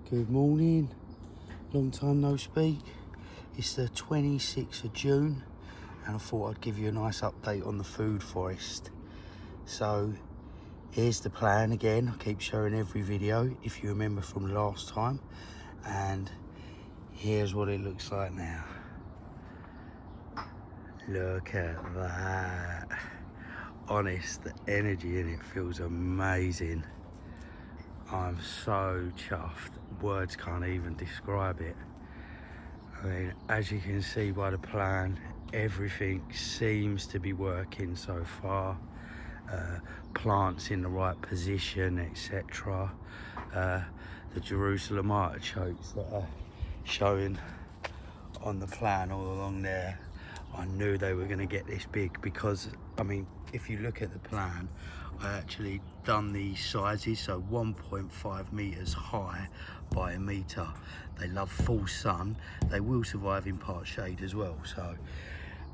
Good morning, long time no speak. It's the 26th of June and I thought I'd give you a nice update on the food forest. So here's the plan again. I keep showing every video if you remember from last time, and here's what it looks like now. Look at that. Honest, the energy in it feels amazing. I'm so chuffed, words can't even describe it. I mean, as you can see by the plan, everything seems to be working so far. Plants in the right position, etc. The Jerusalem artichokes that are showing on the plan all along there, I knew they were going to get this big because, I mean, if you look at the plan, I actually done these sizes, so 1.5 meters high by a meter. They love full sun. They will survive in part shade as well. So,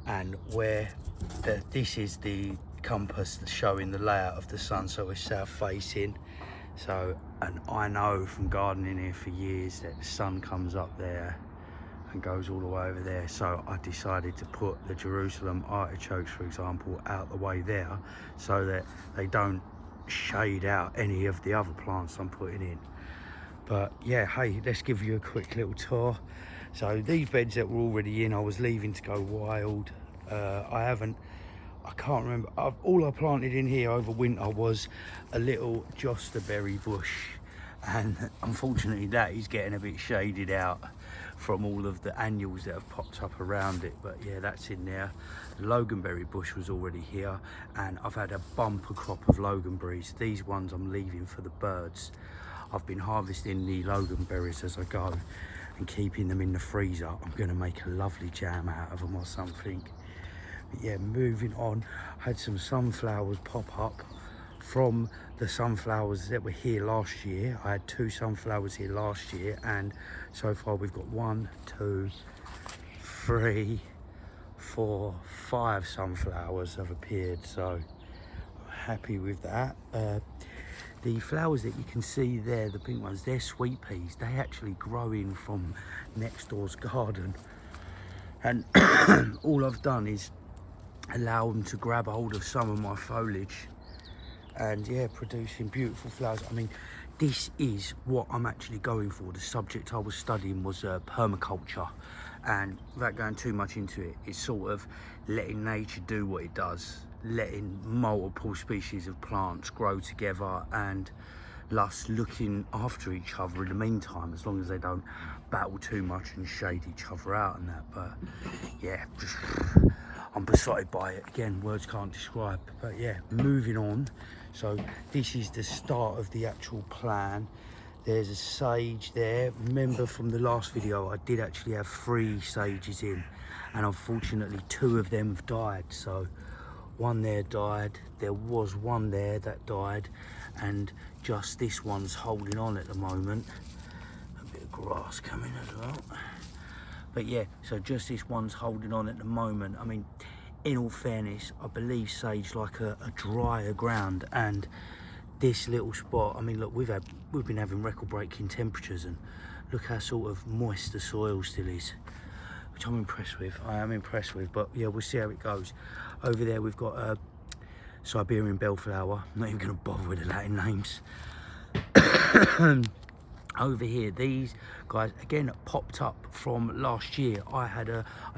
and where this is the compass showing the layout of the sun, so it's south facing. So, and I know from gardening here for years that the sun comes up there and goes all the way over there. So I decided to put the Jerusalem artichokes, for example, out the way there so that they don't shade out any of the other plants I'm putting in. But yeah, hey, let's give you a quick little tour. So these beds that were already in, I was leaving to go wild. I can't remember. All I planted in here over winter was a little josterberry bush, and unfortunately that is getting a bit shaded out from all of the annuals that have popped up around it. But yeah, that's in there. The loganberry bush was already here, and I've had a bumper crop of loganberries. These ones I'm leaving for the birds. I've been harvesting the loganberries as I go and keeping them in the freezer. I'm going to make a lovely jam out of them or something. But yeah, moving on, I had some sunflowers pop up from the sunflowers that were here last year. I had 2 sunflowers here last year, and so far we've got 1, 2, 3, 4, 5 sunflowers have appeared, so I'm happy with that. The flowers that you can see there, the pink ones, they're sweet peas. They actually grow in from next door's garden, and all I've done is allow them to grab hold of some of my foliage and yeah, producing beautiful flowers. I mean, this is what I'm actually going for. The subject I was studying was permaculture, and without going too much into it, it's sort of letting nature do what it does, letting multiple species of plants grow together and thus looking after each other in the meantime, as long as they don't battle too much and shade each other out and that. But yeah, just I'm besotted by it. Again, words can't describe. But yeah, moving on. So this is the start of the actual plan. There's a sage there. Remember from the last video, I did actually have 3 sages in, and unfortunately 2 of them have died. So one there died, there was one there that died, and just this one's holding on at the moment. A bit of grass coming as well. But yeah, so just this one's holding on at the moment. I mean, in all fairness, I believe sage like a drier ground, and this little spot, I mean, look, we've been having record-breaking temperatures, and look how sort of moist the soil still is, which I'm impressed with. I am impressed with, but yeah, we'll see how it goes. Over there we've got a Siberian bellflower. I'm not even going to bother with the Latin names. Over here, these guys again popped up from last year. I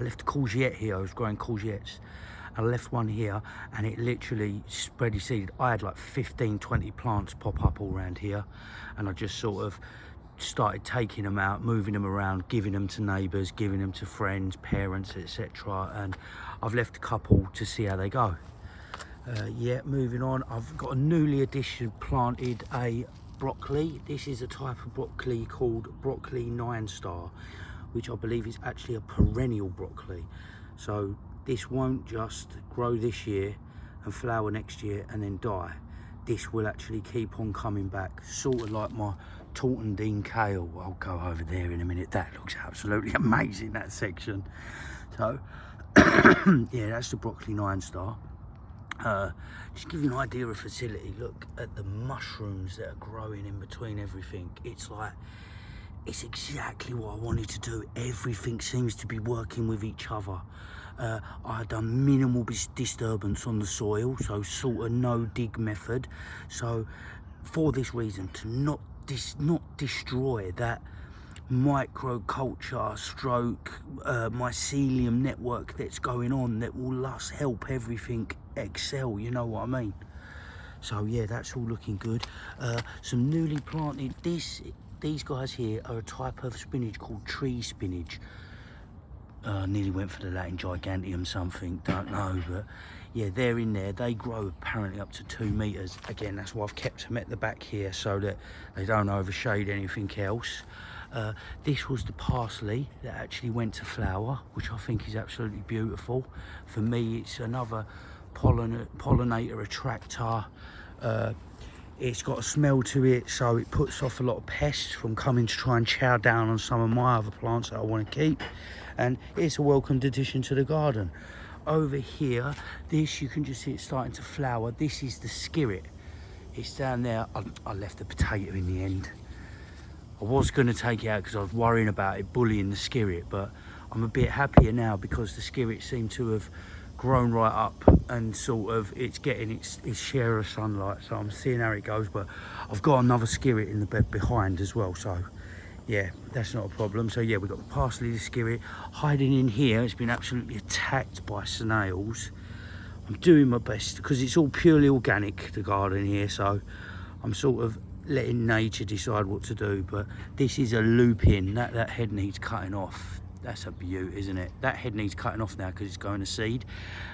left a courgette here. I was growing courgettes. I left one here, and it literally spread seed. I had like 15-20 plants pop up all around here, and I just sort of started taking them out, moving them around, giving them to neighbours, giving them to friends, parents, etc. And I've left a couple to see how they go. Yeah, moving on, I've got a newly planted a broccoli. This is a type of broccoli called broccoli 9-star, which I believe is actually a perennial broccoli. So this won't just grow this year and flower next year and then die. This will actually keep on coming back, sort of like my Tortondine kale. I'll go over there in a minute. That looks absolutely amazing, that section. So yeah, that's the broccoli 9-star. Just give you an idea of facility. Look at the mushrooms that are growing in between everything. It's like it's exactly what I wanted to do. Everything seems to be working with each other. I had done minimal disturbance on the soil, so sort of no dig method. So for this reason, to not destroy that microculture stroke mycelium network that's going on, that will help everything excel, you know what I mean? So yeah, that's all looking good. Some newly planted, these guys here are a type of spinach called tree spinach. Nearly went for the Latin giganteum something, don't know, but yeah, they're in there. They grow apparently up to 2 meters. Again, that's why I've kept them at the back here, so that they don't overshade anything else. This was the parsley that actually went to flower, which I think is absolutely beautiful. For me, it's another pollinator attractor. It's got a smell to it, so it puts off a lot of pests from coming to try and chow down on some of my other plants that I want to keep. And it's a welcomed addition to the garden. Over here, this, you can just see it starting to flower. This is the skirret. It's down there. I left the potato in the end. I was going to take it out because I was worrying about it bullying the skirret, but I'm a bit happier now because the skirret seemed to have grown right up and sort of it's getting its share of sunlight, so I'm seeing how it goes. But I've got another skirret in the bed behind as well, so yeah, that's not a problem. So yeah, we've got the parsley, the skirret hiding in here. It's been absolutely attacked by snails. I'm doing my best because it's all purely organic, the garden here, so I'm sort of letting nature decide what to do. But this is a lupin. That head needs cutting off. That's a beaut, isn't it? That head needs cutting off now because it's going to seed,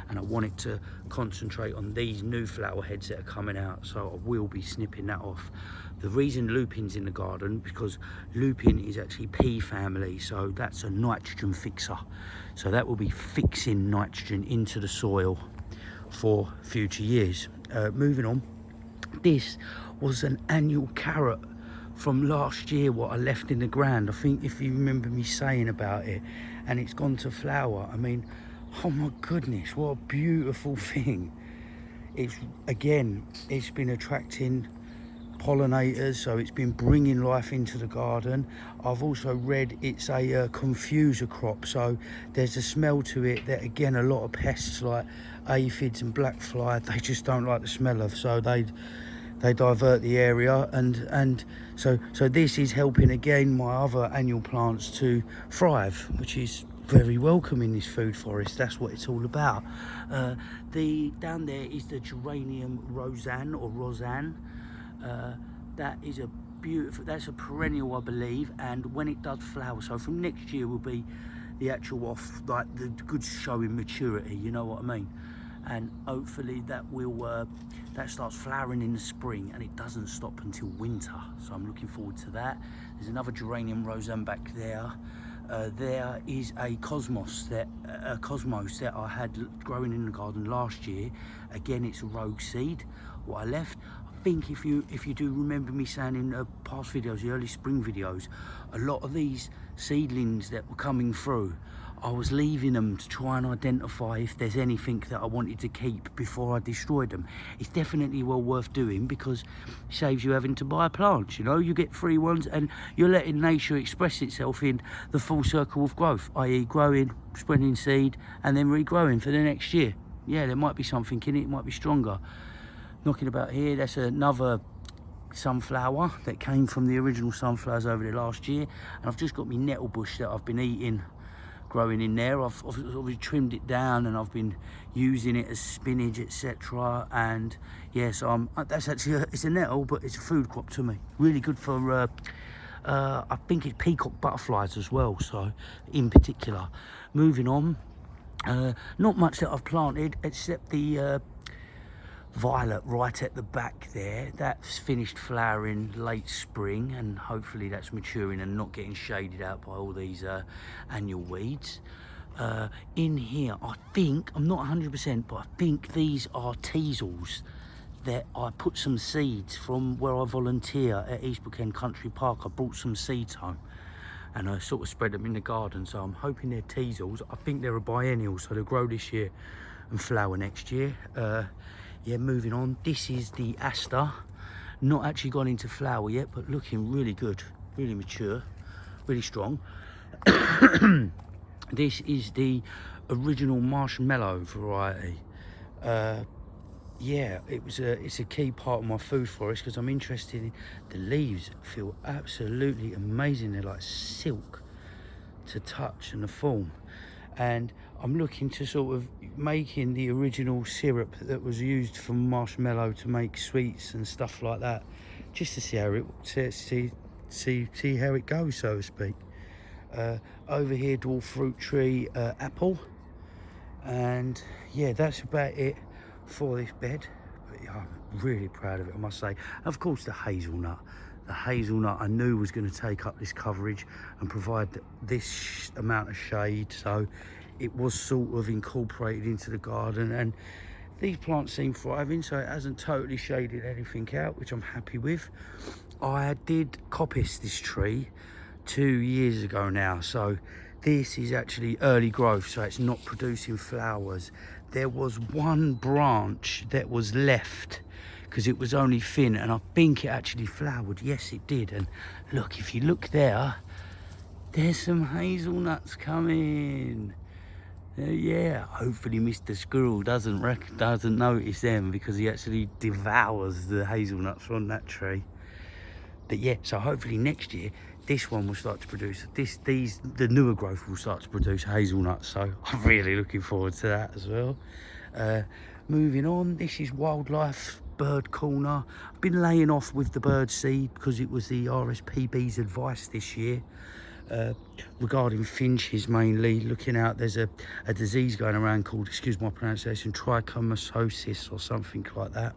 and I want it to concentrate on these new flower heads that are coming out, so I will be snipping that off. The reason lupin's in the garden, because lupin is actually pea family, so that's a nitrogen fixer. So that will be fixing nitrogen into the soil for future years. Moving on, this was an annual carrot from last year, what I left in the ground. I think if you remember me saying about it, and it's gone to flower. I mean, oh my goodness, what a beautiful thing. It's been attracting pollinators, so it's been bringing life into the garden. I've also read it's a confuser crop, so there's a smell to it that, again, a lot of pests like aphids and black fly, they just don't like the smell of, so they divert the area, and so this is helping again my other annual plants to thrive, which is very welcome in this food forest. That's what it's all about. Down there is the geranium roseanne or roseanne. That is a beautiful, that's a perennial, I believe, and when it does flower, so from next year will be the actual like the good showing maturity, you know what I mean? And hopefully that will that starts flowering in the spring, and it doesn't stop until winter, so I'm looking forward to that. There's another geranium roseanne back there. There is a cosmos that I had growing in the garden last year. Again, it's a rogue seed, what I left. I think if you do remember me saying in past videos, the early spring videos, a lot of these seedlings that were coming through, I was leaving them to try and identify if there's anything that I wanted to keep before I destroyed them. It's definitely well worth doing because it saves you having to buy plants, you know. You get free ones and you're letting nature express itself in the full circle of growth, i.e. growing, spreading seed, and then regrowing for the next year. Yeah, there might be something in it, it might be stronger. Knocking about here, that's another sunflower that came from the original sunflowers over there last year, and I've just got my nettle bush that I've been eating growing in there. I've obviously trimmed it down and I've been using it as spinach, etc. And yeah, so that's actually it's a nettle, but it's a food crop to me. Really good for I think it's peacock butterflies as well, so in particular. Moving on, not much that I've planted except the violet right at the back there. That's finished flowering late spring, and hopefully that's maturing and not getting shaded out by all these annual weeds. In here, I think, I'm not 100%, but I think these are teasels that I put some seeds from where I volunteer at East Brookend Country Park. I brought some seeds home and I sort of spread them in the garden, so I'm hoping they're teasels. I think they're a biennial, so they'll grow this year and flower next year. Yeah, moving on, this is the aster. Not actually gone into flower yet, but looking really good, really mature. really strong. This is the original marshmallow variety. Yeah, it's a key part of my food forest because I'm interested in the leaves. Feel absolutely amazing. They're like silk to touch and the form. And I'm looking to sort of making the original syrup that was used for marshmallow to make sweets and stuff like that, just to see how it see how it goes, so to speak. Over here, dwarf fruit tree, apple, and yeah, that's about it for this bed. But yeah, I'm really proud of it, I must say. Of course, the hazelnut. The hazelnut I knew was going to take up this coverage and provide this amount of shade, so it was sort of incorporated into the garden, and these plants seem thriving, so it hasn't totally shaded anything out, which I'm happy with. I did coppice this tree 2 years ago now, so this is actually early growth, so it's not producing flowers. There was one branch that was left because it was only thin, and I think it actually flowered. Yes, it did. And look, if you look there, there's some hazelnuts coming. Yeah, hopefully Mr. Squirrel doesn't notice them, because he actually devours the hazelnuts from that tree. But yeah, so hopefully next year this one will start to produce the newer growth will start to produce hazelnuts, so I'm really looking forward to that as well. Moving on, this is wildlife bird corner. I've been laying off with the bird seed because it was the RSPB's advice this year regarding finches, mainly looking out. There's a disease going around called, excuse my pronunciation, trichomoniasis or something like that.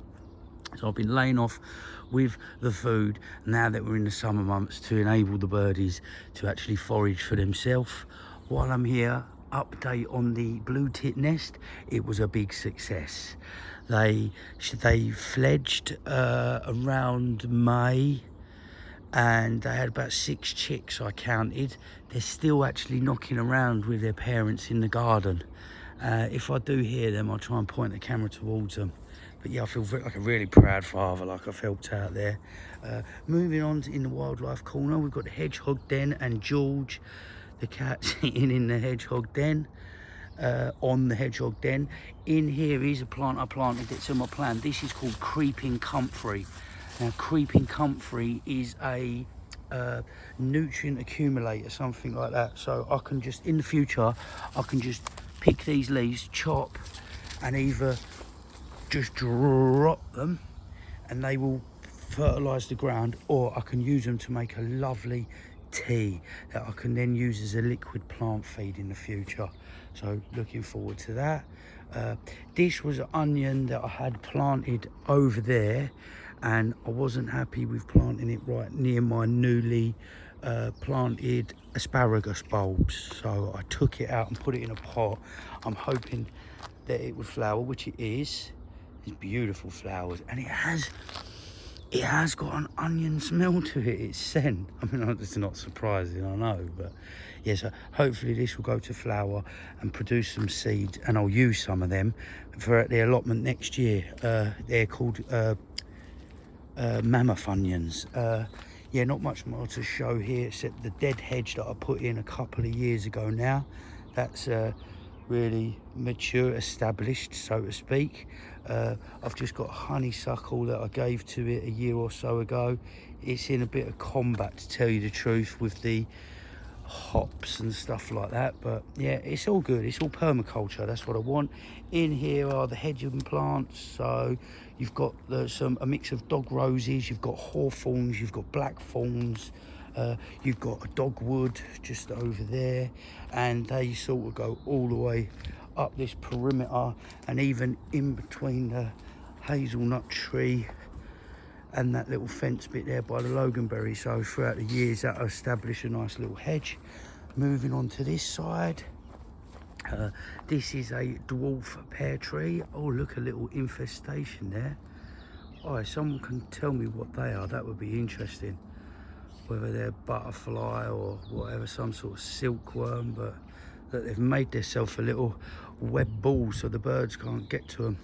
So I've been laying off with the food now that we're in the summer months to enable the birdies to actually forage for themselves. While I'm here, update on the blue tit nest. It was a big success. They fledged around May, and they had about 6 chicks, I counted. They're still actually knocking around with their parents in the garden. If I do hear them, I'll try and point the camera towards them. But yeah, I feel like a really proud father, like I've helped out there. Moving on in the wildlife corner, we've got the hedgehog den and George, the cat, sitting in the hedgehog den, on the hedgehog den. In here is a plant I planted that's on my plan. This is called creeping comfrey. Now, creeping comfrey is a nutrient accumulator, something like that. So I can just, in the future, I can just pick these leaves, chop, and either just drop them and they will fertilize the ground, or I can use them to make a lovely tea that I can then use as a liquid plant feed in the future. So looking forward to that. This was an onion that I had planted over there, and I wasn't happy with planting it right near my newly planted asparagus bulbs, so I took it out and put it in a pot. I'm hoping that it would flower, which it is. It's beautiful flowers, and it has got an onion smell to it. It's scent. I mean, it's not surprising, I know, but yeah, so hopefully this will go to flower and produce some seeds, and I'll use some of them for the allotment next year. They're called mammoth onions. Yeah, not much more to show here except the dead hedge that I put in a couple of years ago now. That's really mature, established, so to speak. I've just got honeysuckle that I gave to it a year or so ago. It's in a bit of combat, to tell you the truth, with the hops and stuff like that, but yeah, it's all good. It's all permaculture, that's what I want. In here are the hedging plants, so you've got a mix of dog roses, you've got hawthorns, you've got blackthorns, you've got a dogwood just over there, and they sort of go all the way up this perimeter, and even in between the hazelnut tree and that little fence bit there by the loganberry. So throughout the years that established a nice little hedge. Moving on to this side, this is a dwarf pear tree. Oh, look, a little infestation there. Oh, if someone can tell me what they are, that would be interesting. Whether they're butterfly or whatever, some sort of silkworm, but that they've made themselves a little web ball so the birds can't get to them.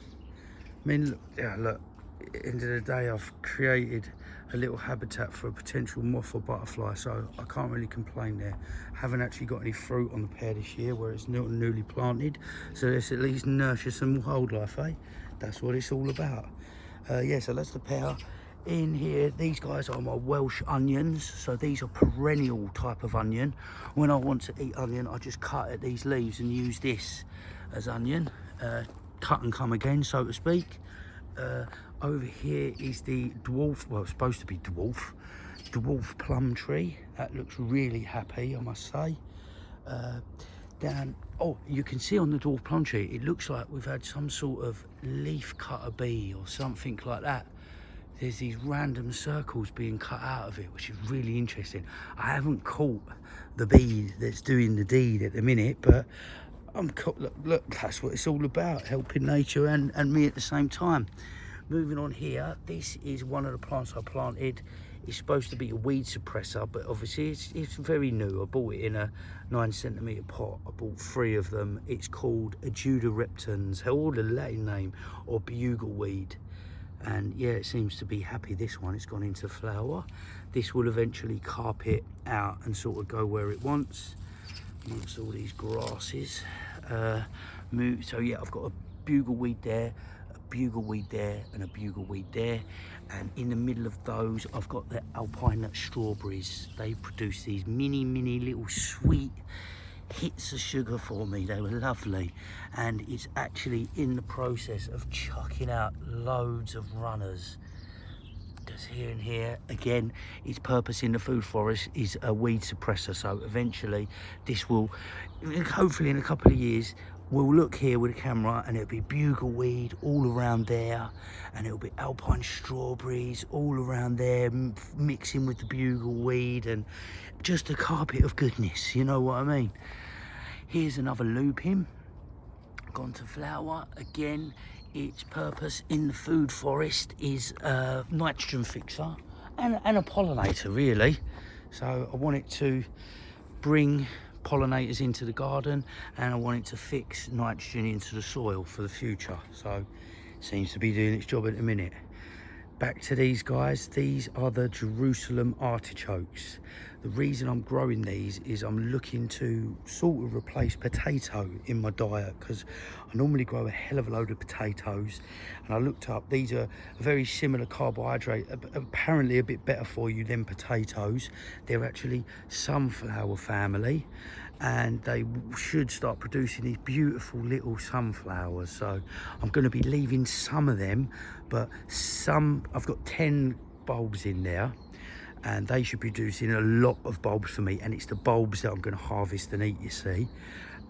I mean, look, yeah, look, end of the day, I've created a little habitat for a potential moth or butterfly, so I can't really complain there. Haven't actually got any fruit on the pear this year where it's newly planted, so let's at least nurture some wildlife, eh? That's what it's all about. Yeah, so that's the pear. In here, these guys are my Welsh onions, so these are perennial type of onion. When I want to eat onion, I just cut at these leaves and use this as onion, cut and come again, so to speak. Over here is the dwarf, well, it's supposed to be dwarf plum tree. That looks really happy, I must say. Down, oh, you can see on the dwarf plum tree, it looks like we've had some sort of leaf cutter bee or something like that. There's these random circles being cut out of it, which is really interesting. I haven't caught the bee that's doing the deed at the minute, but look, that's what it's all about, helping nature and me at the same time. Moving on here, this is one of the plants I planted. It's supposed to be a weed suppressor, but obviously it's very new. I bought it in a 9cm pot. I bought 3 of them. It's called Ajuda reptans, or the Latin name, or bugleweed. And yeah, it seems to be happy. This one, it's gone into flower. This will eventually carpet out and sort of go where it wants, amongst all these grasses. So yeah, I've got a bugleweed there, a bugleweed there, and a bugleweed there, and in the middle of those I've got the alpine nut strawberries. They produce these mini little sweet hits of sugar for me. They were lovely, and it's actually in the process of chucking out loads of runners. Just here and here. Again, its purpose in the food forest is a weed suppressor, so eventually this will, hopefully in a couple of years, we'll look here with a camera and it'll be bugleweed all around there, and it'll be alpine strawberries all around there, mixing with the bugleweed, and just a carpet of goodness, you know what I mean? Here's another lupin, gone to flower. Again, its purpose in the food forest is a nitrogen fixer and a pollinator, really. So I want it to bring pollinators into the garden, and I want it to fix nitrogen into the soil for the future. So it seems to be doing its job at the minute. Back to these guys. These are the Jerusalem artichokes. The reason I'm growing these is I'm looking to sort of replace potato in my diet, because I normally grow a hell of a load of potatoes, and I looked up, these are a very similar carbohydrate, apparently a bit better for you than potatoes. They're actually sunflower family, and they should start producing these beautiful little sunflowers. So I'm going to be leaving some of them, but some, I've got 10 bulbs in there, and they should be producing a lot of bulbs for me, and it's the bulbs that I'm going to harvest and eat, you see.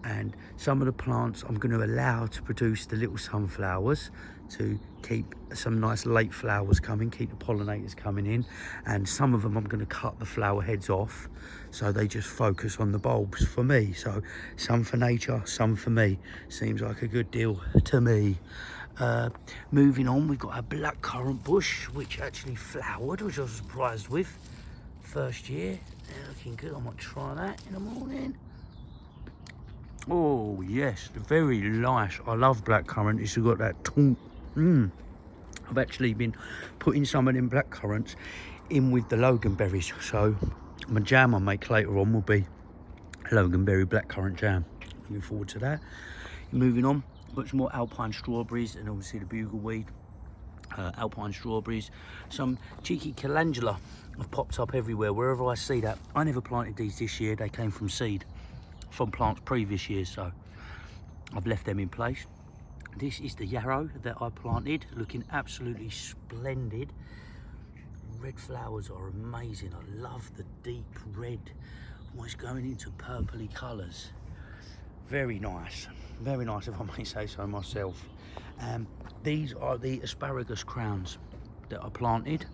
And some of the plants I'm going to allow to produce the little sunflowers to keep some nice late flowers coming, keep the pollinators coming in, and some of them I'm going to cut the flower heads off so they just focus on the bulbs for me. So some for nature, some for me. Seems like a good deal to me. Moving on, we've got a blackcurrant bush which actually flowered, which I was surprised with. First year, they're looking good. I might try that in the morning. Oh yes, very nice. I love blackcurrant. It's got that taunt. I've actually been putting some of them blackcurrants in with the loganberries, so my jam I make later on will be loganberry blackcurrant jam. Looking forward to that. Moving on, got some more alpine strawberries, and obviously the bugleweed. Alpine strawberries, some cheeky calendula have popped up everywhere wherever I see that. I never planted these this year. They came from seed from plants previous years, so I've left them in place. This is the yarrow that I planted, looking absolutely splendid. Red flowers are amazing. I love the deep red, almost going into purpley colours. Very nice if I may say so myself. These are the asparagus crowns that I planted.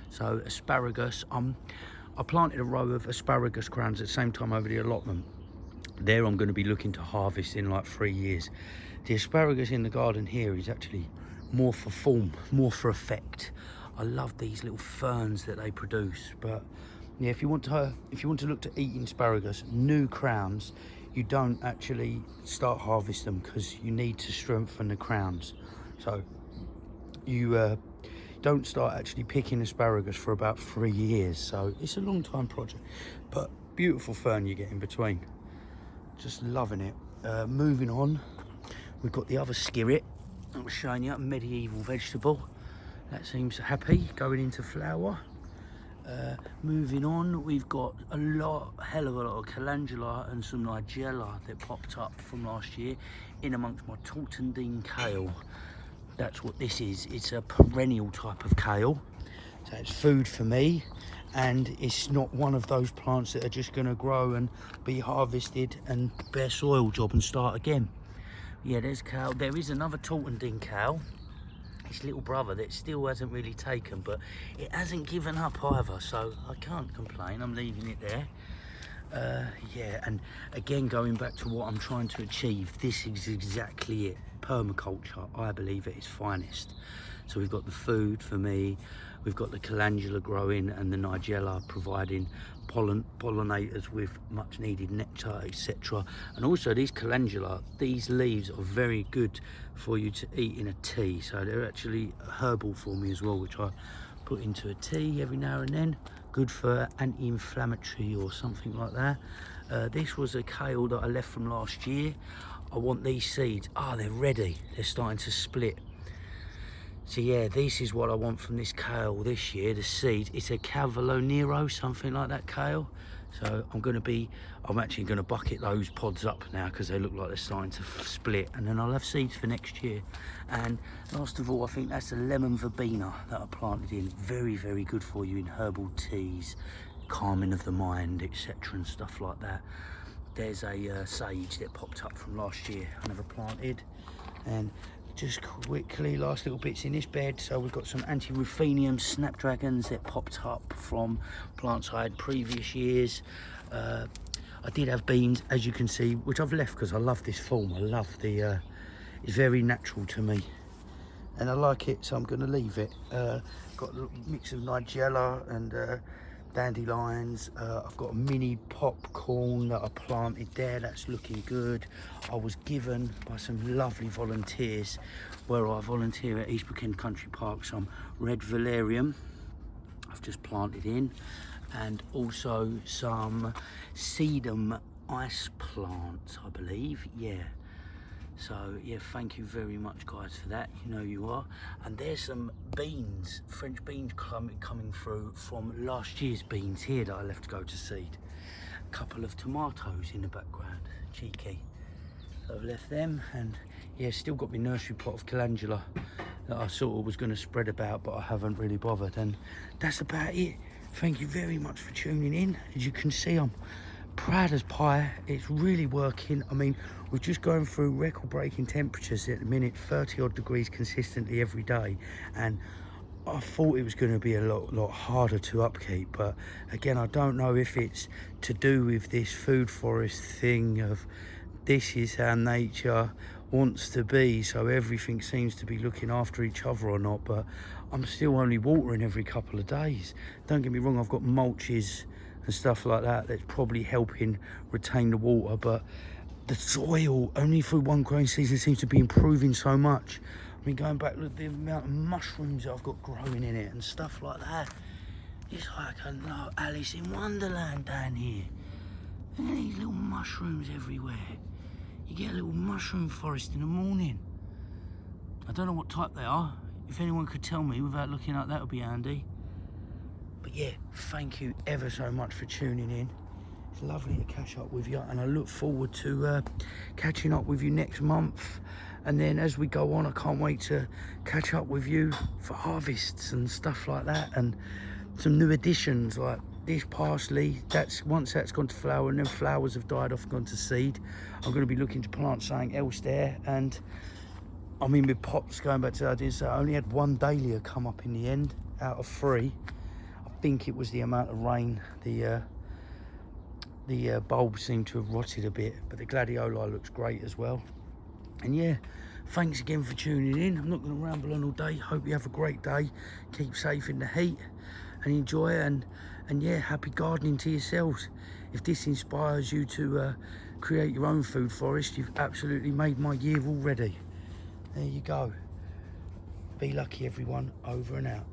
So asparagus, I planted a row of asparagus crowns at the same time over the allotment. There I'm going to be looking to harvest in like 3 years. The asparagus in the garden here is actually more for form, more for effect. I love these little ferns that they produce. But yeah, if you want to look to eating asparagus, new crowns, you don't actually start harvesting them because you need to strengthen the crowns. So you don't start actually picking asparagus for about 3 years, so it's a long time project, but beautiful fern you get in between. Just loving it. Moving on, we've got the other skirret I was showing you, medieval vegetable. That seems happy, going into flower. Moving on, we've got hell of a lot of calendula and some nigella that popped up from last year in amongst my Tortondine kale. That's what this is. It's a perennial type of kale, so it's food for me, and it's not one of those plants that are just going to grow and be harvested and bare soil job and start again. Yeah, there's kale. There is another Tortondine kale, his little brother, that still hasn't really taken, but it hasn't given up either, so I can't complain. I'm leaving it there. Yeah, and again, going back to what I'm trying to achieve, this is exactly it. Permaculture, I believe, at its finest. So we've got the food for me, we've got the calendula growing, and the nigella providing pollinators with much needed nectar, etc. And also these calendula, these leaves are very good for you to eat in a tea, so they're actually herbal for me as well, which I put into a tea every now and then. Good for anti-inflammatory or something like that. This was a kale that I left from last year. I want these seeds. They're ready. They're starting to split. So yeah, this is what I want from this kale this year, the seeds. It's a Cavolo Nero, something like that kale. So I'm actually going to bucket those pods up now because they look like they're starting to split, and then I'll have seeds for next year. And last of all, I think that's a lemon verbena that I planted in. Very, very good for you in herbal teas, calming of the mind, etc. and stuff like that. There's a sage that popped up from last year I never planted. And just quickly, last little bits in this bed. So we've got some anti-ruthenium snapdragons that popped up from plants I had previous years. I did have beans, as you can see, which I've left because I love this form. I love the, it's very natural to me and I like it, so I'm going to leave it. Got a little mix of nigella and dandelions. I've got a mini popcorn that I planted there, that's looking good. I was given by some lovely volunteers where I volunteer at East Brookend Country Park some red valerian I've just planted in, and also some sedum ice plants, I believe. Yeah, so yeah, thank you very much guys for that, you know you are. And there's some beans, French beans coming through from last year's beans here that I left to go to seed. A couple of tomatoes in the background, cheeky. So I've left them, and yeah, still got my nursery pot of calendula that I sort of was going to spread about, but I haven't really bothered. And that's about it. Thank you very much for tuning in. As you can see, I'm proud as pie. It's really working. I mean, we're just going through record-breaking temperatures at the minute, 30 odd degrees consistently every day, and I thought it was going to be a lot harder to upkeep. But again, I don't know if it's to do with this food forest thing of this is how nature wants to be, so everything seems to be looking after each other or not. But I'm still only watering every couple of days. Don't get me wrong, I've got mulches and stuff like that that's probably helping retain the water, but the soil only through one growing season seems to be improving so much. I mean, going back, look, the amount of mushrooms that I've got growing in it and stuff like that. It's like a Alice in Wonderland down here. Look at these little mushrooms everywhere. You get a little mushroom forest in the morning. I don't know what type they are. If anyone could tell me without looking up, that would be handy. But yeah, thank you ever so much for tuning in. It's lovely to catch up with you, and I look forward to catching up with you next month. And then as we go on, I can't wait to catch up with you for harvests and stuff like that, and some new additions like this parsley. Once that's gone to flower and then flowers have died off and gone to seed, I'm going to be looking to plant something else there. And I mean, with pots, going back to ideas, I only had one dahlia come up in the end out of 3. I think it was the amount of rain. The bulbs seem to have rotted a bit, but the gladioli looks great as well. And yeah, thanks again for tuning in. I'm not going to ramble on all day. Hope you have a great day. Keep safe in the heat and enjoy it. And yeah, happy gardening to yourselves. If this inspires you to create your own food forest, you've absolutely made my year already. There you go. Be lucky, everyone. Over and out.